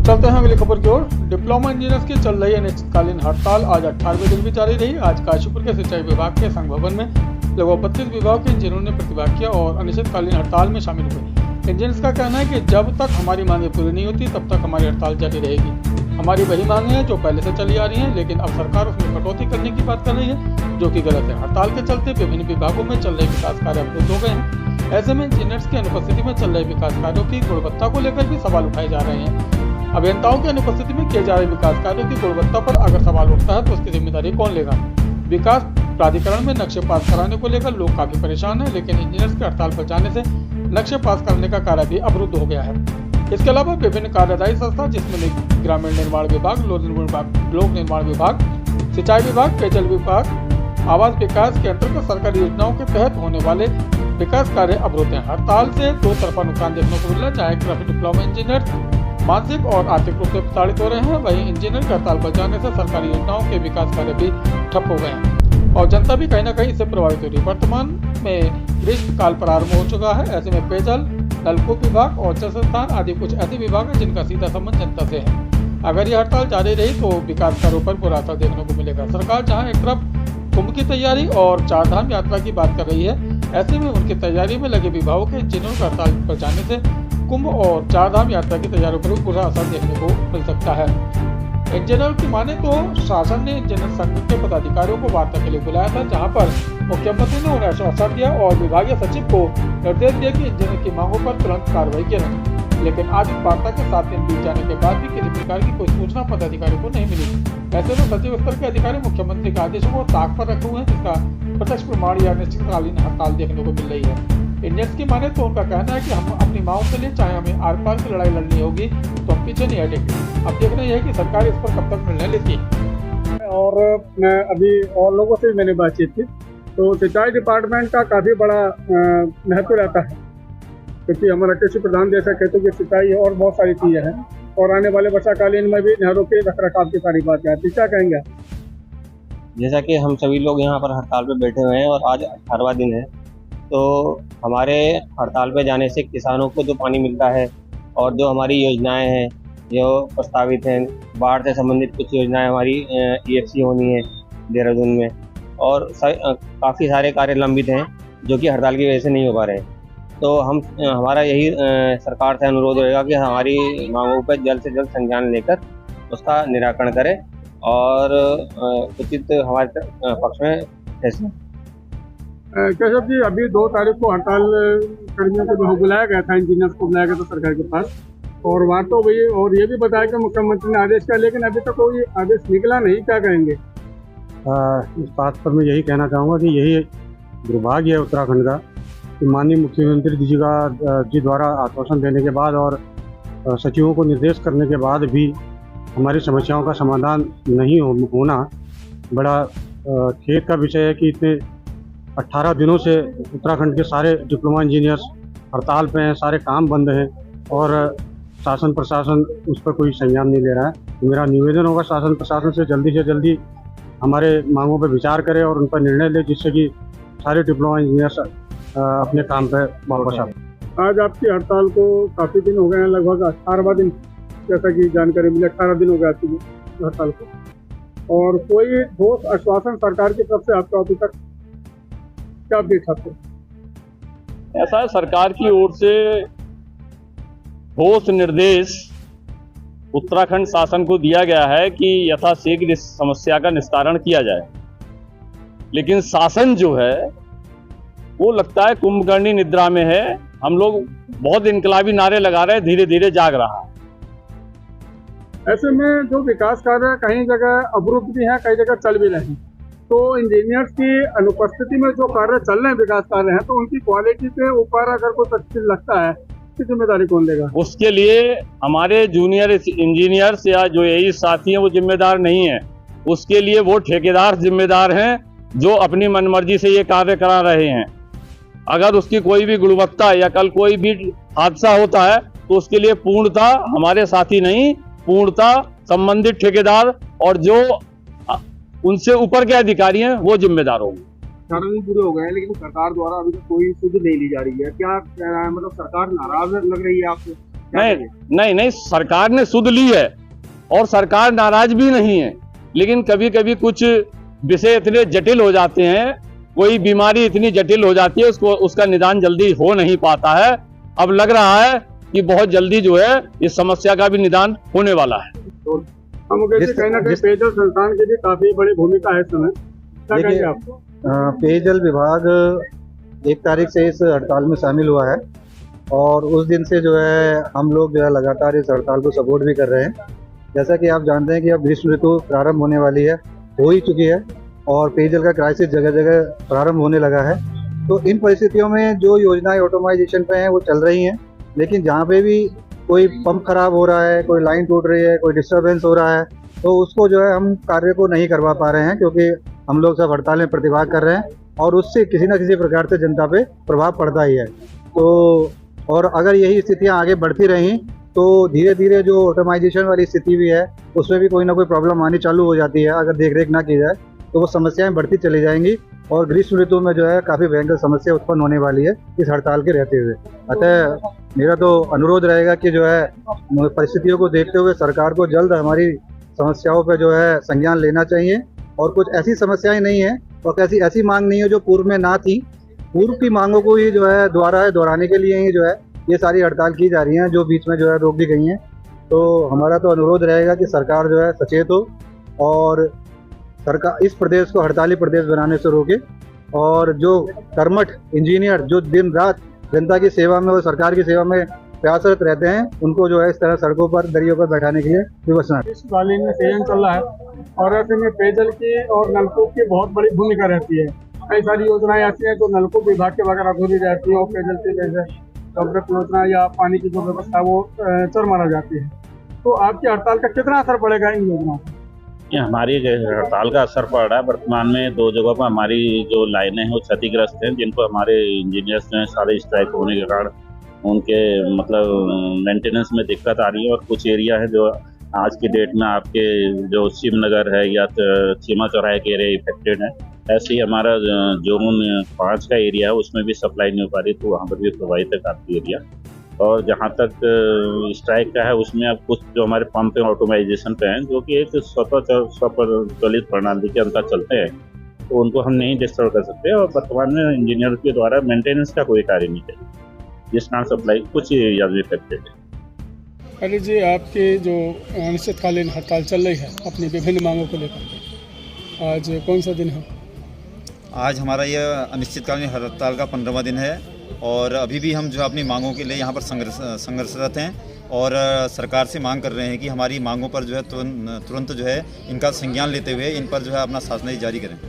चलते हैं अगली खबर की ओर। डिप्लोमा इंजीनियर्स की चल रही अनिश्चितकालीन हड़ताल आज 18वें दिन भी जारी रही। आज काशीपुर के सिंचाई विभाग के संघ भवन में लगभग 32 विभाग के इंजीनियरों ने प्रतिभाग किया और अनिश्चितकालीन हड़ताल में शामिल हुए। इंजीनियर्स का कहना है कि जब तक हमारी मांगें पूरी नहीं होती तब तक हमारी हड़ताल जारी रहेगी। हमारी वही मांगें हैं जो पहले से चली आ रही हैं, लेकिन अब सरकार उसमें कटौती करने की बात कर रही है, जो कि गलत है। हड़ताल के चलते विभिन्न विभागों में चल रहे विकास कार्य अवरुद्ध हो गए हैं। ऐसे में इंजीनियर्स की अनुपस्थिति में चल रहे विकास कार्यों की गुणवत्ता को लेकर भी सवाल उठाए जा रहे हैं। अभियंताओं की अनुपस्थिति में किए जा रहे विकास कार्यों की गुणवत्ता पर अगर सवाल उठता है तो उसकी जिम्मेदारी कौन लेगा। विकास प्राधिकरण में नक्शे पास कराने को लेकर लोग काफी परेशान हैं, लेकिन इंजीनियर्स के हड़ताल पर जाने से नक्शे पास करने का कार्य भी अवरुद्ध हो गया है। इसके अलावा विभिन्न कार्यदायी संस्था जिसमें ग्रामीण निर्माण विभाग, लोक निर्माण विभाग, सिंचाई विभाग, पेयजल विभाग, आवास विकास के अंतर्गत सरकारी योजनाओं के तहत होने वाले विकास कार्य अवरुद्ध हैं। हड़ताल से दो तरफा नुकसान देखने को मिल रहा है, चाहे ग्राफिक डिप्लोमा इंजीनियर मानसिक और आर्थिक रूप से प्रताड़ित हो रहे हैं, वहीं इंजीनियर के हड़ताल पर जाने से सरकारी योजनाओं के विकास कार्य भी ठप हो गए हैं और जनता भी कहीं न कहीं इससे प्रभावित हो रही है। वर्तमान में ग्रीष्म काल प्रारंभ हो चुका है। ऐसे में पेयजल, नलकूप विभाग और जल संस्थान आदि कुछ ऐसे विभाग हैं जिनका सीधा संबंध जनता से है। अगर ये हड़ताल जारी रही तो विकास कार्यों पर बुरा असर देखने को मिलेगा। सरकार जहाँ एक तरफ कुंभ की तैयारी और चारधाम यात्रा की बात कर रही है, ऐसे में उनकी तैयारी में लगे विभागों के इंजीनियरों का हड़ताल पर जाने से कुंभ और चारधाम यात्रा की तैयारियों पर भी बुरा असर देखने को मिल सकता है। इंजीनियर की माने तो शासन ने इंजीनियर संघ के पदाधिकारियों को वार्ता के लिए बुलाया था, जहां पर मुख्यमंत्री ने उन्हें आश्वासन दिया और विभागीय सचिव को निर्देश दिया कि इंजीनियर की मांगों पर तुरंत कार्रवाई की जाए। लेकिन आज इस वार्ता के 7 दिन बीत जाने के बाद भी किसी प्रकार की कोई सूचना पदाधिकारियों को नहीं मिली। ऐसे में सचिव स्तर के अधिकारी मुख्यमंत्री के आदेशों को ताक पर रखे हुए हैं, जिसका प्रत्यक्ष प्रमाण या अनिश्चितकालीन हड़ताल देखने को मिल रही है। इंजीनियर्स की माने तो उनका कहना है कि हम अपनी मांगों के लिए चाहे हमें आर पार की लड़ाई लड़नी होगी तो हम पीछे नहीं हटेंगे। अब देखना यह है कि सरकार इस पर कब तक निर्णय लेती है। और मैं अभी और लोगों से मैंने बातचीत की तो सिंचाई डिपार्टमेंट का काफ़ी बड़ा महत्व रहता है, क्योंकि हमारा कृषि प्रधान देश है, खेतों की सिंचाई और बहुत सारी चीज़ें हैं और आने वाले वर्षाकालीन में भी नहरों के रखरखाव की सारी बात है। क्या कहेंगे? जैसा कि हम सभी लोग यहाँ पर हड़ताल पे बैठे हुए हैं और आज 18वां दिन है, तो हमारे हड़ताल पे जाने से किसानों को जो पानी मिलता है और जो हमारी योजनाएं हैं जो प्रस्तावित हैं, बाढ़ से संबंधित कुछ योजनाएं हमारी EFC होनी है देहरादून में, और काफ़ी सारे कार्य लंबित हैं जो कि हड़ताल की वजह से नहीं हो पा रहे हैं। तो हमारा यही सरकार से अनुरोध रहेगा कि हमारी मांगों पर जल्द से जल्द संज्ञान लेकर उसका निराकरण करें और उचित हमारे पक्ष में फैसला। केशव जी, अभी 2 तारीख को हड़ताल कर्मियों को जो बुलाया गया था, इंजीनियर्स को बुलाया गया था सरकार के पास, और बात तो वही और ये भी बताया कि मुख्यमंत्री ने आदेश किया, लेकिन अभी तक कोई आदेश निकला नहीं। क्या कहेंगे इस बात पर? मैं यही कहना चाहूँगा कि यही दुर्भाग्य है उत्तराखंड का कि माननीय मुख्यमंत्री जी द्वारा आश्वासन देने के बाद और सचिवों को निर्देश करने के बाद भी हमारी समस्याओं का समाधान नहीं होना बड़ा खेद का विषय है कि इतने 18 दिनों से उत्तराखंड के सारे डिप्लोमा इंजीनियर्स हड़ताल पे हैं, सारे काम बंद हैं और शासन प्रशासन उस पर कोई संज्ञान नहीं ले रहा है। मेरा निवेदन होगा शासन प्रशासन से जल्दी हमारे मांगों पर विचार करें और उन पर निर्णय ले, जिससे कि सारे डिप्लोमा इंजीनियर्स अपने काम पर वापस आए। आज आपकी हड़ताल को काफ़ी दिन हो गए हैं, लगभग 18वां दिन, जैसा कि जानकारी मिली 18 दिन हो गया आपकी हड़ताल को, और कोई ठोस आश्वासन सरकार की तरफ से आपका अभी तक क्या अपडेट है? ऐसा है, सरकार की ओर से ठोस निर्देश उत्तराखंड शासन को दिया गया है कि यथाशीघ्र इस समस्या का निस्तारण किया जाए, लेकिन शासन जो है वो लगता है कुंभकर्णी निद्रा में है। हम लोग बहुत इनकलाबी नारे लगा रहे हैं, धीरे धीरे जाग रहा है। ऐसे में जो विकास कार्य कहीं जगह अवरुद्ध भी है, कई जगह चल भी रहे हैं, तो इंजीनियर्स की अनुपस्थिति में जो कार्य चल रहे हैं, विकास कार्य हैं, तो उनकी क्वालिटी के ऊपर अगर कोई तस्वीर लगता है तो जिम्मेदारी कौन लेगा? उसके लिए हमारे जूनियर इंजीनियर्स या जो यही साथी हैं वो जिम्मेदार नहीं है। उसके लिए वो ठेकेदार जिम्मेदार हैं जो अपनी मनमर्जी से ये कार्य करा रहे हैं। अगर उसकी कोई भी गुणवत्ता या कल कोई भी हादसा होता है तो उसके लिए पूर्णतः हमारे साथी नहीं, पूर्णतः संबंधित ठेकेदार और जो उनसे ऊपर के अधिकारी हैं वो जिम्मेदार होंगे। 18 दिन पूरे हो गए हैं, लेकिन सरकार द्वारा अभी तक कोई सुध नहीं ली जा रही है। क्या मतलब सरकार नाराज लग रही है आपको? नहीं, सरकार ने सुध ली है और सरकार नाराज भी नहीं है, लेकिन कभी कभी कुछ विषय इतने जटिल हो जाते हैं, कोई बीमारी इतनी जटिल हो जाती है, उसका निदान जल्दी हो नहीं पाता है। अब लग रहा है कि बहुत जल्दी जो है इस समस्या का भी निदान होने वाला है। हम कहते कहीं ना कहीं पेयजल संस्थान की भी काफी बड़ी भूमिका है इस समय, क्या कहेंगे आप? पेयजल विभाग 1 तारीख से इस हड़ताल में शामिल हुआ है और उस दिन से जो है हम लोग जो है लगातार इस हड़ताल को सपोर्ट भी कर रहे हैं। जैसा कि आप जानते हैं कि अब ग्रीष्म ऋतु प्रारंभ होने वाली है, हो ही चुकी है और पेयजल का क्राइसिस जगह जगह प्रारंभ होने लगा है। तो इन परिस्थितियों में जो योजनाएं ऑटोमाइजेशन पे हैं वो चल रही हैं, लेकिन जहाँ पे भी कोई पंप खराब हो रहा है, कोई लाइन टूट रही है, कोई डिस्टर्बेंस हो रहा है, तो उसको जो है हम कार्य को नहीं करवा पा रहे हैं, क्योंकि हम लोग सब हड़ताल में प्रतिभाग कर रहे हैं और उससे किसी न किसी प्रकार से जनता पे प्रभाव पड़ता ही है। तो और अगर यही स्थितियाँ आगे बढ़ती रहीं तो धीरे धीरे जो ऑटोमाइजेशन वाली स्थिति भी है उसमें भी कोई ना कोई प्रॉब्लम आनी चालू हो जाती है। अगर देख रेख ना की जाए तो वो समस्याएं बढ़ती चली जाएंगी और ग्रीष्म ऋतु में जो है काफ़ी भयंकर समस्या उत्पन्न होने वाली है इस हड़ताल के रहते हुए। अतः मेरा तो अनुरोध रहेगा कि जो है परिस्थितियों को देखते हुए सरकार को जल्द हमारी समस्याओं पर जो है संज्ञान लेना चाहिए और कुछ ऐसी समस्याएं नहीं है और ऐसी मांग नहीं है जो पूर्व में ना थी। पूर्व की मांगों को ही जो है दोहराने के लिए ही जो है ये सारी हड़ताल की जा रही हैं, जो बीच में जो है रोक दी गई हैं। तो हमारा तो अनुरोध रहेगा कि सरकार जो है सचेत हो और सरकार इस प्रदेश को हड़ताली प्रदेश बनाने से रोके और जो कर्मठ इंजीनियर जो दिन रात जनता की सेवा में और सरकार की सेवा में प्रयासरत रहते हैं उनको जो है इस तरह सड़कों पर दरियों पर बैठाने के लिए विवशना। ग्रीष्मकालीन में सीजन चल रहा है और ऐसे में पेयजल की और नलकूप की बहुत बड़ी भूमिका रहती है। कई सारी योजनाएं ऐसी हैं जो नलकूप विभाग के बगैर अधूरी रहती है और पेयजल की जैसे अमृत योजना या पानी की जो व्यवस्था वो चरमरा जाती है। तो आपकी हड़ताल का कितना असर पड़ेगा इन योजनाओं पर? हमारी हड़ताल का असर पड़ रहा है। वर्तमान में 2 जगहों पर हमारी जो लाइनें हैं वो क्षतिग्रस्त हैं, जिन पर हमारे इंजीनियर्स जो हैं सारे स्ट्राइक होने के कारण उनके मतलब मेंटेनेंस में दिक्कत आ रही है। और कुछ एरिया है जो आज की डेट में आपके जो शिवनगर है या चीमा चौराहे के एरिया इफेक्टेड है। ऐसे ही हमारा जोन 5 का एरिया है उसमें भी सप्लाई नहीं हो पा रही, तो वहाँ पर भी प्रभावित है काफ़ी एरिया। और जहाँ तक स्ट्राइक का है उसमें अब कुछ जो हमारे पंप ऑटोमाइजेशन पे हैं जो कि एक स्वचालित प्रणाली के अंदर चलते हैं, तो उनको हम नहीं डिस्टर्ब कर सकते और वर्तमान में इंजीनियर के द्वारा मेंटेनेंस का कोई कार्य नहीं है, जिस कारण सप्लाई कुछ एरिया में इफेक्टेड है। अरे जी, आपकी जो अनिश्चितकालीन हड़ताल चल रही है अपनी विभिन्न मांगों को लेकर, आज कौन सा दिन है? आज हमारा यह अनिश्चितकालीन हड़ताल का 15वां दिन है और अभी भी हम जो अपनी मांगों के लिए यहाँ पर संघर्षरत हैं और सरकार से मांग कर रहे हैं कि हमारी मांगों पर जो है तुरंत जो है इनका संज्ञान लेते हुए इन पर जो है अपना शासन जारी करें।